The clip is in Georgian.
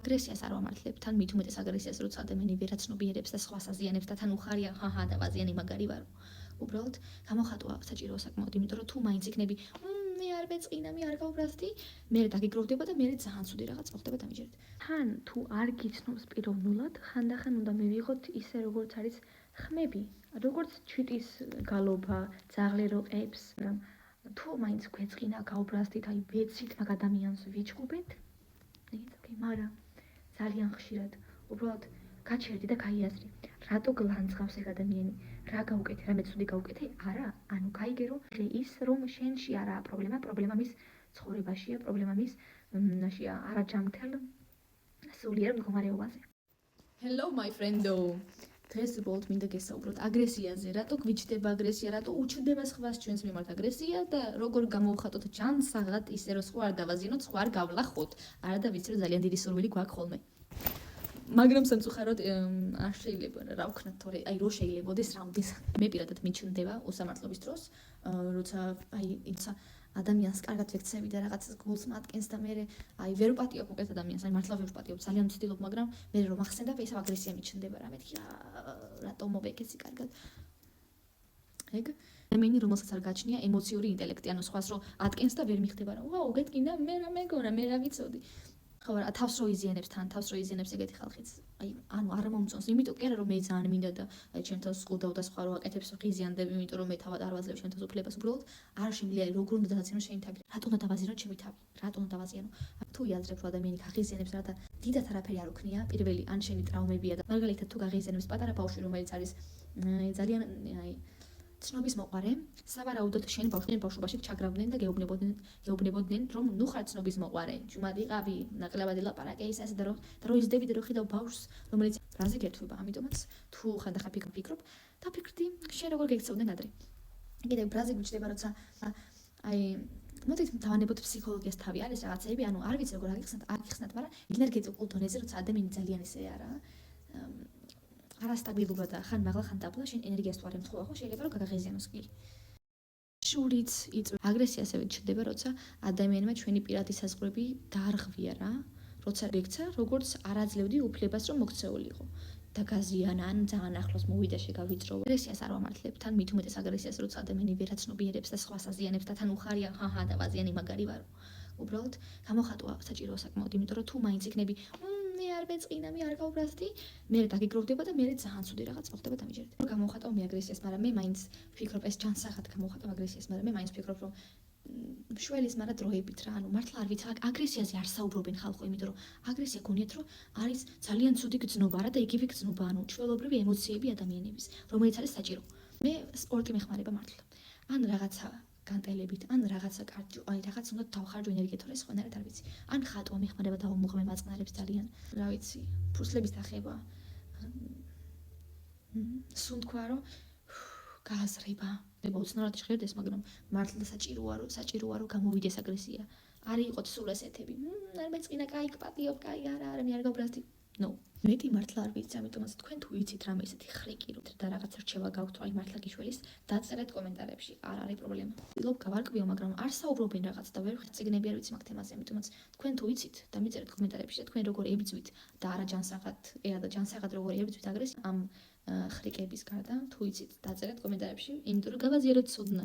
აგრესიას არ ვამართლებ, თან მით უმეტეს აგრესიას, როცა ადამიანი ვერაცნობიერებს და სხვას აზიანებს და თან უხარია, ხაჰა და ვაზიანი მაგარი ვარო. უბრალოდ გამოხატვა საჭიროა საკმაოდ, იმიტომ რომ თუ მაინც იქნები, მე არ მეწყინა, მე არ გავბრაზდი, მე დაგიგროვდება და მე ძალიან ცუდი რაღაც მოხდება დამიჯერეთ. თან თუ არ გიცნობს პიროვნულად, ხანდახან უნდა მივიღოთ ისე როგორც არის ხმები, როგორც ჩიტის გალობა, ძაღლეროყებს, თუ მაინც გვეწყინა გავბრაზდით, აი ვეცით მაგ ადამიანს ვიჩხუბეთ, მაგრამ ძალიან ხშირად უბრალოდ გაჩერდი და გაიაზრი, რატო გლანძღავს ეგ ადამიანი, რა გავუკეთე, რამე ცუდი გავუკეთე? არა, ანუ გაიგე რომ ის რომ შენში არაა პრობლემა, პრობლემა მის ცხოვრებაშია, პრობლემა მის ნაშია არაჯანმრთელ სულიერ მდგომარეობაზე. Hello my friendo. დღეს უბრალოდ მინდა გესაუბროთ აგრესიაზე, რატო გვიჩდება აგრესია, რატო უჩნდება სხვას ჩვენს მიმართ აგრესია და როგორ გამოვხატოთ ჯანსაღად ისე რომ სხვა არ დავაზიანოთ, სხვა არ გავლახოთ. არა და ვიცი რომ ძალიან დიდი სურვილი გვაქვს ხოლმე. მაგრამ სამწუხაროდ არ შეიძლება რა ვქნათ, თორე აი რო შეიძლებოდეს რამდის. მე პირადად მიჩნდება უსამართლობის დროს, როცა აი იცა ადამიანს კარგად ვექცევი და რაღაც გულს მატკენს და მე აი ვერ ვპატიობ უკეთ ადამიანს, აი მართლა ვერ ვპატიობ, ძალიან ვცდილობ, მაგრამ მე რომ ახსენდა ისევ აგრესია მიჩნდება რა, მეთქი რატომ მოვეკეცი კარგად. ეგ ადამიანი რომელსაც არ გაჩნია ემოციური ინტელექტი, ანუ სხვას რო ატკენს და ვერ მიხდება რა. ვაუ, გეტკინა, მე რა მეგონა, მე რა ვიცოდი. ხო რა, თავს რო იზიანებს თან, თავს რო იზიანებს ეგეთი ხალხიც. აი, ანუ არ მომწონს, იმიტომ კი არა რომ მე ძალიან მინდა და აი ჩემთან სკუდავ და სხვა რო აკეთებს ღიზიანდები, იმიტომ რომ მე თავად არ ვაძლევ ჩემთან უფლებას, უბრალოდ არ შემიძლია როგორ უნდა დავაზიანო შენი თავი. რატო უნდა დავაზიანო ჩემი თავი? რატო უნდა დავაზიანო? თუ იაზრებ რომ ადამიანი გაღიზიანებს რათა დიდად არაფერი არ უქნია, პირველი ან შენი ტრავმებია და მაგალითად თუ გაღიზიანებს პატარა ბავშვი რომელიც არის ძალიან ცნობის მოყარე, სავარაუდოდ შენ ბავშვობაში ჩაგრავდნენ და გეუბნებოდნენ, რომ ნუ ხარ ცნობის მოყარე, ჯუმად იყავი, ნაკლებად ელაპარაკე ის ასე და რომ იზდები და რომ ხედავ ბავშვს, რომელიც რაზე გერთვება, ამიტომაც თუ ხანდახან ფიქრობ, დაფიქრდი, შენ როგორ გექცევდნენ ადრე. კიდევ ბრაზე გვიჩნდება, როცა აი მოდით დავანებოთ ფსიქოლოგიას თავი არის რაღაცები, ანუ არ ვიცი როგორ აგიხსნათ, მაგრამ ენერგეტიკულ დონეზე როცა ადამიანი ძალიან ისე არა არასტაბილურა და ხან მაღლა ხან დაბლა, შენ ენერგიას თუ არ ემთხვევა, ხო შეიძლება რომ გაგაღიზიანოს კი. შურიც იწვევს. აგრესია ასევე ჩნდება, როცა ადამიანმა ჩვენი პირადი საზღვრები დაარღვია რა, როცა გექცა, როგორც არ აძლევდი უფლებას რომ მოქცეულიყო. და გაზიანა ან ძალიან ახლოს მოვიდა შეგავიწროვა. აგრესიას არ ვამართლებ, თან მით უმეტეს აგრესიას, როცა ადამიანი ვერაცნობიერებს და სხვას აზიანებს და თან უხარია, ხაჰა და ვაზიანი მაგარი ვარო. უბრალოდ გამოხატვა საჭიროა საკმაოდ, იმიტომ რომ თუ მაინც იქნები, მე არ მეწყინა, მე არ გავბრაზდი, მე დაგიგროვდება და მე ძალიან ცუდი რაღაც მოხდება დამიჯერეთ. გამოვხატავ მე აგრესიას, მაგრამ მე მაინც ვფიქრობ ეს ჯანსაღად გამოვხატავ აგრესიას, მაგრამ მე მაინც ვფიქრობ რომ შველის მაგრამ დროებით რა, ანუ მართლა არ ვიცი, აგრესიაზე არ საუბრობენ ხალხო, იმიტომ რომ აგრესია გონიათ რომ არის ძალიან ცუდი გრძნობა რა და იგივე გრძნობა, ანუ ჩვეულებრივი ემოციები ადამიანების, რომელიც არის საჭირო. მე სპორტი მეხმარება მართლა. ან რაღაცა განტელებით, ან რაღაცა კარდიო, აი რაღაც უნდა დავხარჯო ენერგია, თორე სხვანაირად არ ვიცი. ან ხატვა მეხმარება დავუმღმე მაწყნარებს ძალიან, რა ვიცი, ფურცლების დახება. სუნთქვა რომ გააზრება. უცნაურად ჟღერდეს, მაგრამ მართლა საჭიროა რომ გამოვიდეს აგრესია. არ იყოთ სულ ესეთები. არ მეწყინა, კაი გპატიობ, კაი არა, მე არ გავბრაზდი. ნო, მეტი მართლა არ ვიცი, ამიტომაც თქვენ თუ იცით რამე ესეთი ხრიკირო და რაღაც რჩევა გაქვთ, აი მართლა გიშველის, დაწერეთ კომენტარებში, არ არის პრობლემა. ვცდილობ გავარკვიო, მაგრამ არ საუბრობენ რაღაც და ვერ წიგნები არ ვიცი მაგ თემაზე, ამიტომაც თქვენ თუ იცით, დამიწერეთ კომენტარებში, თქვენ როგორ ებრძვით და არა ჯანსაღად როგორ ებრძვით აგრესიას ამ ხრიკების გარდა, თუ იცით, დაწერეთ კომენტარებში, იმიტომ რომ გავაზიაროთ ცოდნა.